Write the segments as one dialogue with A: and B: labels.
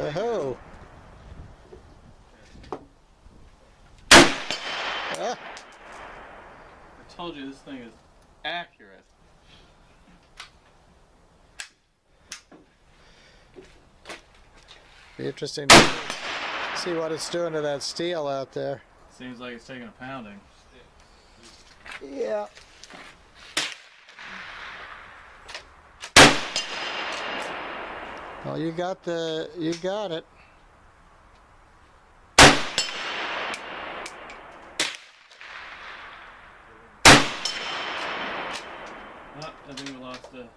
A: Oh. Ah.
B: I told you this thing is accurate.
A: Be interesting to see what it's doing to that steel out there.
B: Seems like it's taking a pounding.
A: Yeah. Well, you got it.
B: Oh, I think we lost the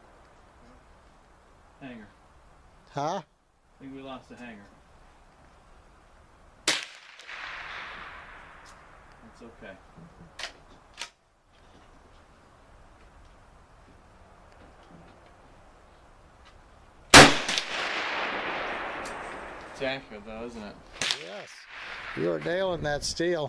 B: hanger.
A: Huh?
B: I think we lost the hanger. That's okay. It's accurate though, isn't it?
A: Yes. You are nailing that steel.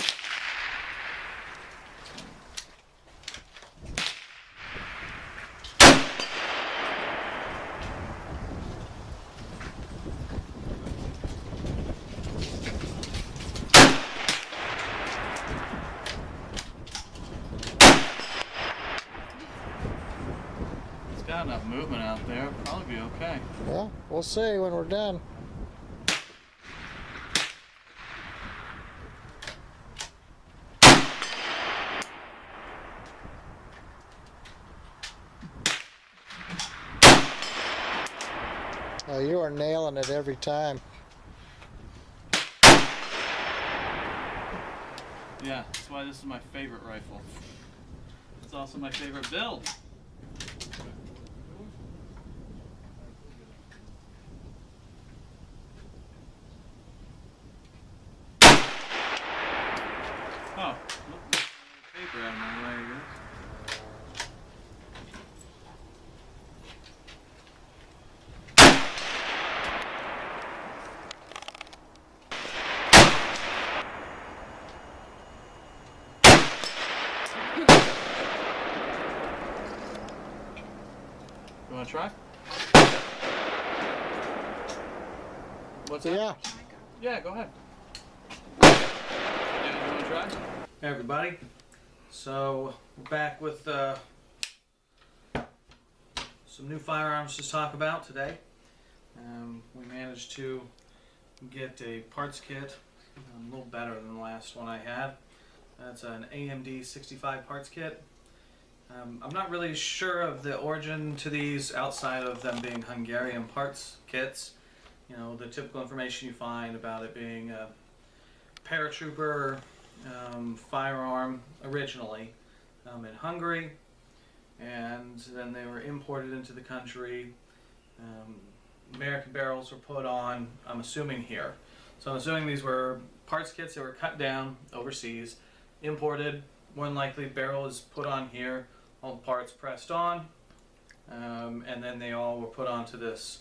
B: It's got enough movement out there. It'll probably be okay.
A: Well, we'll see when we're done. Oh, you are nailing it every time.
B: Yeah, that's why this is my favorite rifle. It's also my favorite build. Oh, look, paper out of my way, I guess. You want to try? What's that?
A: Yeah.
B: Yeah, go ahead. Yeah, you want to try? Hey everybody. So we're back with some new firearms to talk about today. We managed to get a parts kit a little better than the last one I had. That's an AMD 65 parts kit. I'm not really sure of the origin to these outside of them being Hungarian parts kits. You know, the typical information you find about it being a paratrooper firearm originally in Hungary, and then they were imported into the country. American barrels were put on, I'm assuming here. So I'm assuming these were parts kits that were cut down overseas, imported, more than likely barrel is put on here, all the parts pressed on, and then they all were put onto this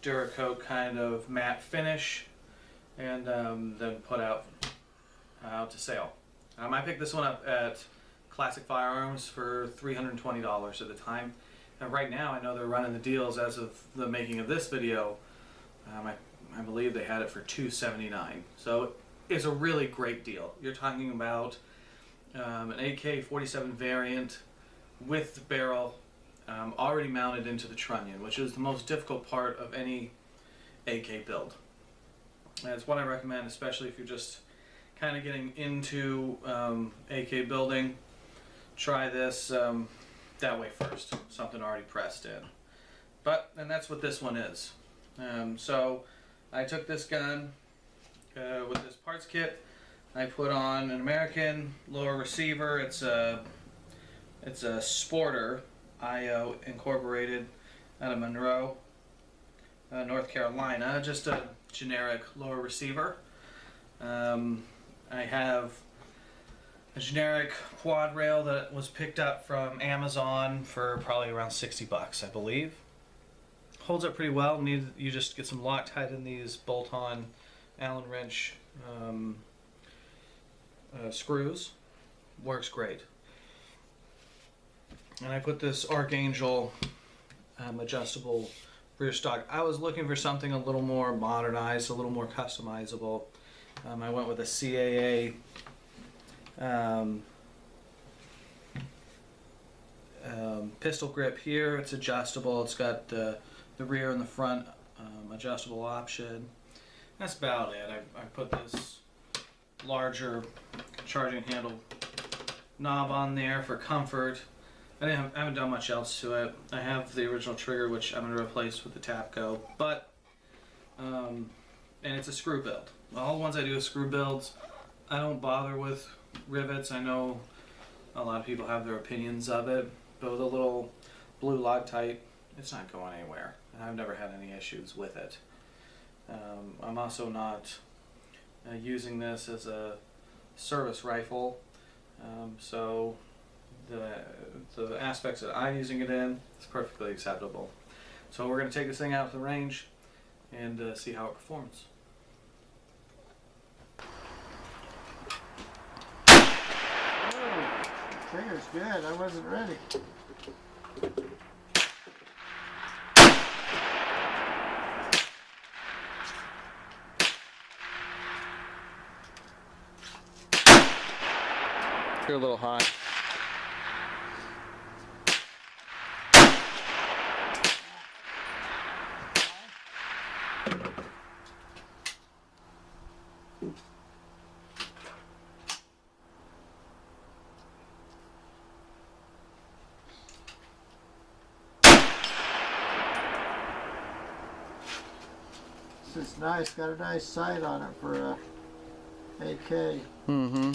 B: Duracoat kind of matte finish, and then put out to sale. I picked this one up at Classic Firearms for $320 at the time. And right now I know they're running the deals as of the making of this video. I believe they had it for $279. So it's a really great deal. You're talking about an AK-47 Variant with the barrel already mounted into the trunnion, which is the most difficult part of any AK build. And it's what I recommend, especially if you're just kind of getting into AK building. Try this that way first, something already pressed in. And that's what this one is. So I took this gun with this parts kit. I put on an American lower receiver. It's a Sporter IO Incorporated out of Monroe, North Carolina. Just a generic lower receiver. I have a generic quad rail that was picked up from Amazon for probably around 60 bucks, I believe. Holds up pretty well. You just get some Loctite in these bolt-on Allen wrench screws. Works great. And I put this Archangel adjustable for your stock. I was looking for something a little more modernized, a little more customizable. I went with a CAA pistol grip here. It's adjustable. It's got the rear and the front adjustable option. That's about it. I put this larger charging handle knob on there for comfort. I haven't done much else to it. I have the original trigger, which I'm going to replace with the Tapco, but and it's a screw build. All the ones I do is screw builds. I don't bother with rivets. I know a lot of people have their opinions of it, but with a little blue Loctite, it's not going anywhere. I've never had any issues with it. I'm also not using this as a service rifle, so the aspects that I'm using it in is perfectly acceptable. So we're going to take this thing out of the range and see how it performs.
A: Trigger's good. I wasn't ready. You're a little high. This is nice. Got a nice sight on it for a AK. Mm-hmm.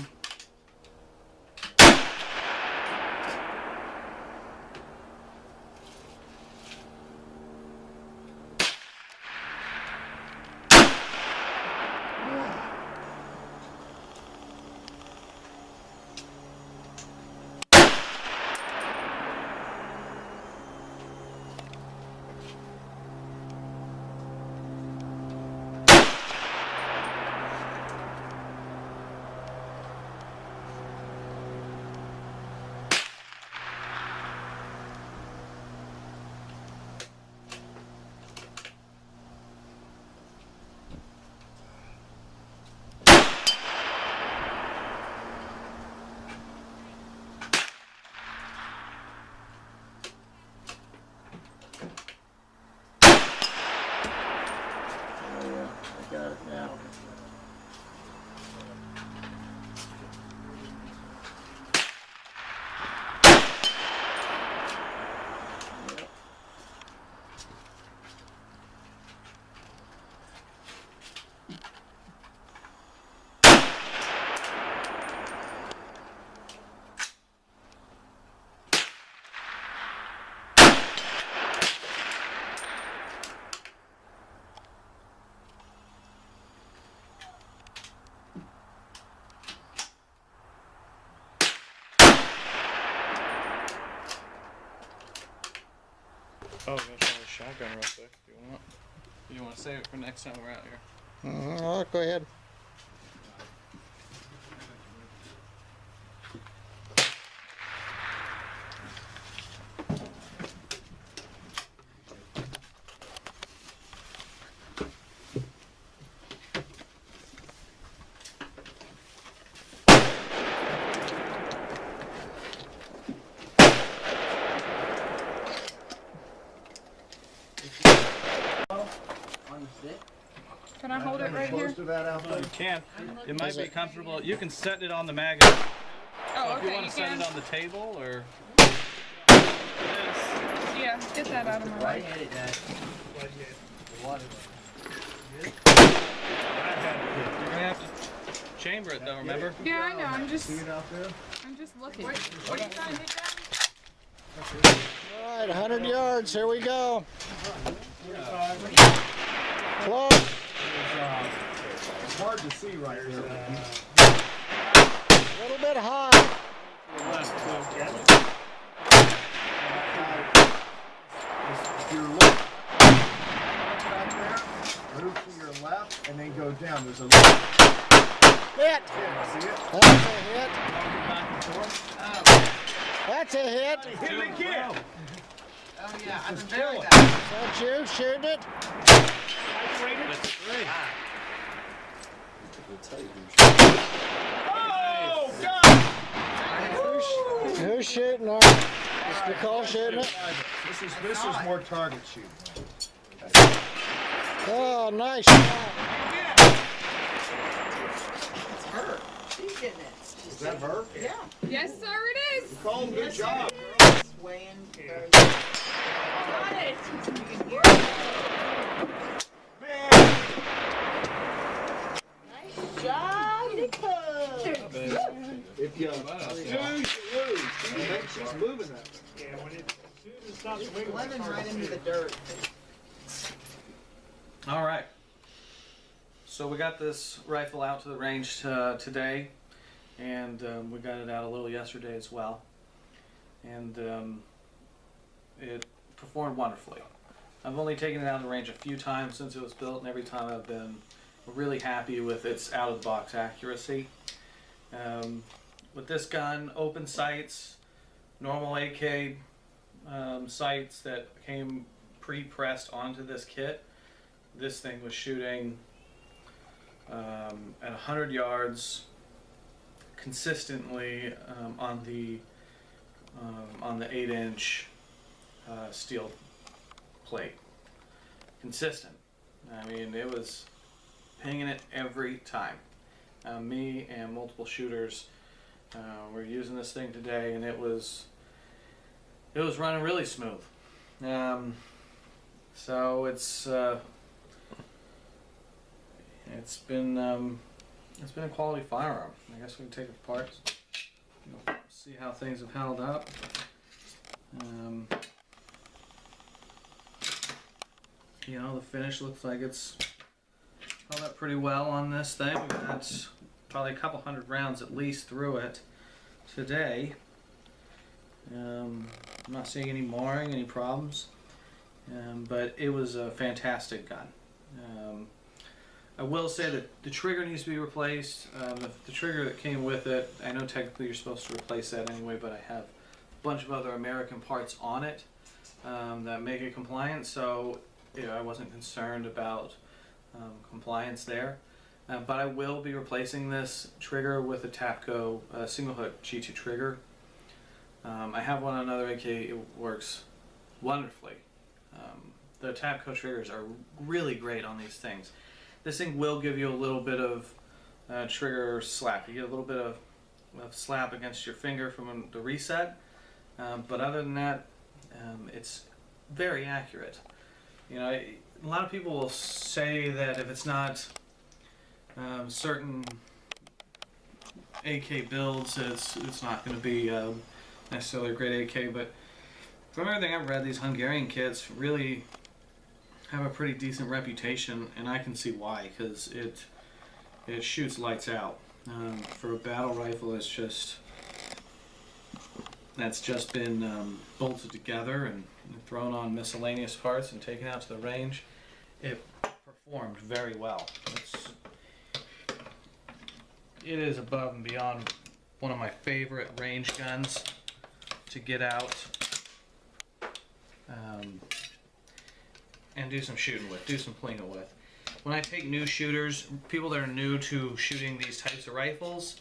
A: Got it now.
B: Oh, I'm gonna try the shotgun real quick. Do you want to save it for next time we're out here?
A: Oh, go ahead.
C: Can I hold it right here?
B: You can. It might be comfortable. You can set it on the magazine.
C: Oh,
B: So if you
C: okay,
B: want
C: you
B: to set
C: can.
B: it on the table or
C: Yeah, get that out of my way.
B: you're gonna have to chamber it though, remember?
C: Yeah, I know. I'm just looking.
A: All right, 100 yards. Here we go. Close.
D: It's hard to see right there.
A: A little bit high.
D: If you're looking back there, move to your left and then go down. There's a little
A: Hit.
D: see it?
A: That's a hit. That's a hit.
D: Hit it again.
E: Oh yeah, I'm very
A: Is
E: bad.
A: that you shooting it?
B: That's great.
D: Oh, God!
A: Who's shooting? Is Nicole shooting it?
D: This is more target shooting.
A: Oh, nice shot.
E: It's her. She's getting it.
D: Is that her?
E: Yeah.
C: Yes, sir, it is.
D: Nicole, good job.
E: It's weighing very good. Got it. You can hear it.
D: Man!
E: Nice job, Nicole.
D: If you lose, you lose. She's moving that way.
F: Yeah, when it, as soon as it stops wiggling,
E: Lemon right into the dirt.
B: All right. So we got this rifle out to the range today, and we got it out a little yesterday as well, and it performed wonderfully. I've only taken it out of the range a few times since it was built, and every time I've been really happy with its out-of-the-box accuracy. With this gun, open sights, normal AK sights that came pre-pressed onto this kit, this thing was shooting at 100 yards consistently on the 8-inch steel plate. Consistent. I mean, it was pinging it every time. Me and multiple shooters were using this thing today, and it was running really smooth. So it's been a quality firearm. I guess we can take it apart, see how things have held up. The finish looks like it's held up pretty well on this thing. We've got probably a couple hundred rounds at least through it today. I'm not seeing any marring, any problems, but it was a fantastic gun. I will say that the trigger needs to be replaced. The trigger that came with it, I know technically you're supposed to replace that anyway, but I have a bunch of other American parts on it that make it compliant, so I wasn't concerned about compliance there. But I will be replacing this trigger with a Tapco single hook G2 trigger. I have one on another AK, it works wonderfully. The Tapco triggers are really great on these things. This thing will give you a little bit of trigger slap. You get a little bit of slap against your finger from the reset, but other than that, it's very accurate. A lot of people will say that if it's not certain AK builds, it's not going to be necessarily a great AK, but from everything I've read, these Hungarian kits really have a pretty decent reputation, and I can see why, because it shoots lights out. For a battle rifle, that's just been bolted together and thrown on miscellaneous parts and taken out to the range. It performed very well. It is above and beyond one of my favorite range guns to get out and do some shooting with, do some cleaning with. When I take new shooters, people that are new to shooting these types of rifles,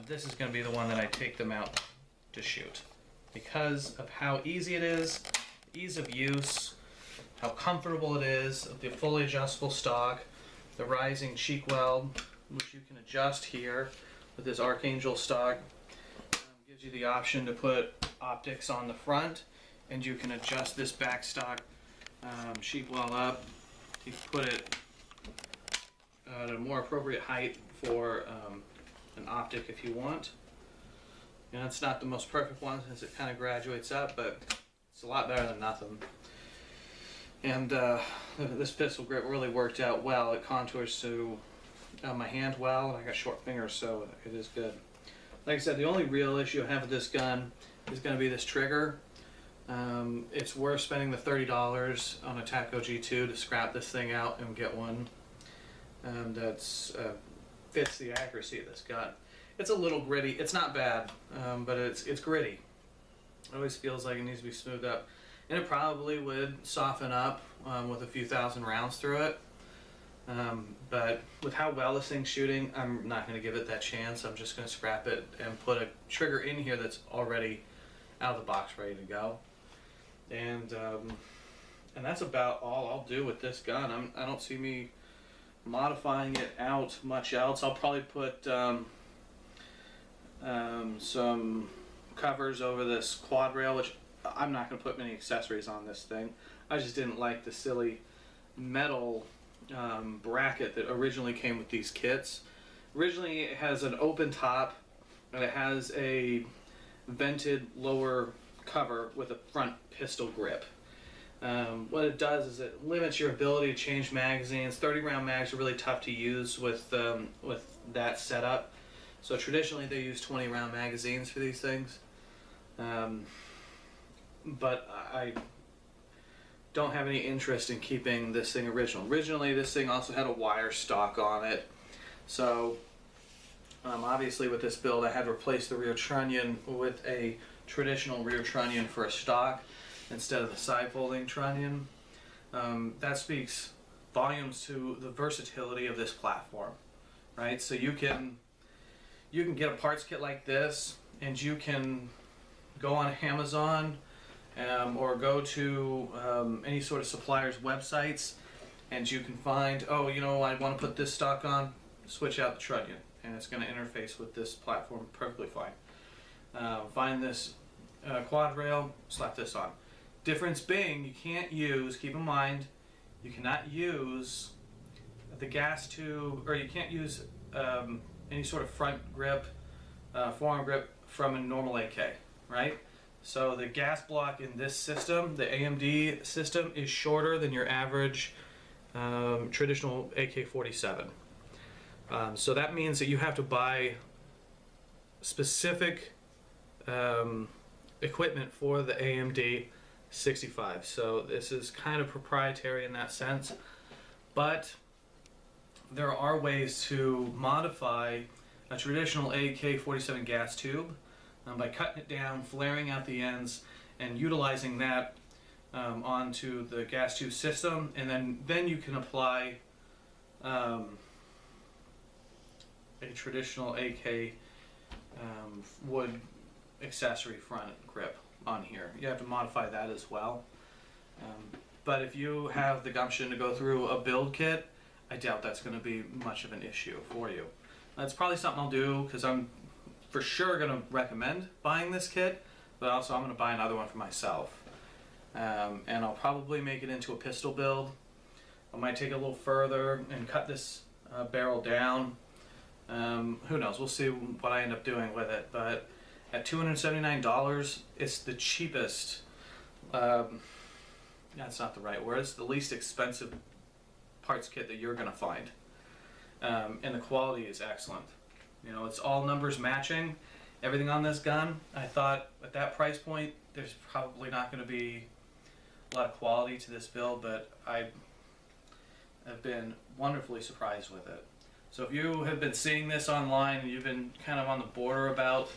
B: this is going to be the one that I take them out to shoot, because of how easy it is, ease of use, how comfortable it is, the fully adjustable stock, the rising cheek weld, which you can adjust here with this Archangel stock. Gives you the option to put optics on the front, and you can adjust this back stock sheet weld up to put it at a more appropriate height for an optic if you want. It's not the most perfect one since it kind of graduates up, but it's a lot better than nothing. And this pistol grip really worked out well. It contours to my hand well, and I got short fingers, so it is good. Like I said, the only real issue I have with this gun is going to be this trigger. It's worth spending the $30 on a Tapco G2 to scrap this thing out and get one that fits the accuracy of this gun. It's a little gritty. It's not bad, but it's gritty. It always feels like it needs to be smoothed up. and it probably would soften up with a few thousand rounds through it. But with how well this thing's shooting, I'm not going to give it that chance. I'm just going to scrap it and put a trigger in here that's already out of the box, ready to go. And that's about all I'll do with this gun. I don't see me modifying it out much else. I'll probably put some covers over this quad rail, which I'm not going to put many accessories on this thing. I just didn't like the silly metal bracket that originally came with these kits. Originally it has an open top and it has a vented lower cover with a front pistol grip. What it does is it limits your ability to change magazines. 30 round mags are really tough to use with that setup. So traditionally they use 20 round magazines for these things. But I don't have any interest in keeping this thing original. Originally this thing also had a wire stock on it. So obviously with this build I had to replace the rear trunnion with a traditional rear trunnion for a stock instead of the side folding trunnion. That speaks volumes to the versatility of this platform, right? So you can get a parts kit like this and you can go on Amazon or go to any sort of supplier's websites and you can find, oh, you know, I want to put this stock on, switch out the trunnion and it's going to interface with this platform perfectly fine. Find this quad rail, slap this on. Difference being, you can't use, keep in mind, you cannot use the gas tube, or you can't use any sort of front grip, forearm grip from a normal AK, right? So the gas block in this system, the AMD system, is shorter than your average traditional AK-47. So that means that you have to buy specific equipment for the AMD 65. So this is kind of proprietary in that sense, but there are ways to modify a traditional AK-47 gas tube by cutting it down, flaring out the ends, and utilizing that onto the gas tube system, and then you can apply a traditional AK wood accessory front grip on here. You have to modify that as well. But if you have the gumption to go through a build kit, I doubt that's going to be much of an issue for you. That's probably something I'll do because I'm for sure going to recommend buying this kit, but also I'm going to buy another one for myself. And I'll probably make it into a pistol build. I might take it a little further and cut this barrel down. Who knows? We'll see what I end up doing with it. But at $279, it's the cheapest. That's not the right word. It's the least expensive parts kit that you're going to find. And the quality is excellent. You know, it's all numbers matching. Everything on this gun, I thought at that price point, there's probably not going to be a lot of quality to this build, but I have been wonderfully surprised with it. So if you have been seeing this online and you've been kind of on the border about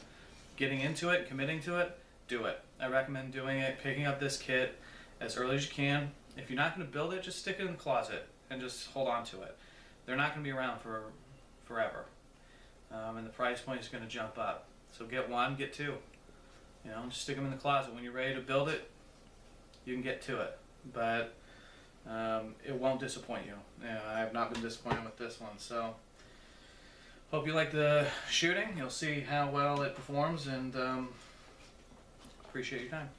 B: getting into it, committing to it, do it. I recommend doing it, picking up this kit as early as you can. If you're not going to build it, just stick it in the closet and just hold on to it. They're not going to be around for forever. And the price point is going to jump up. So get one, get two. You know, just stick them in the closet. When you're ready to build it, you can get to it. But it won't disappoint you. I have not been disappointed with this one. So hope you like the shooting. You'll see how well it performs, and appreciate your time.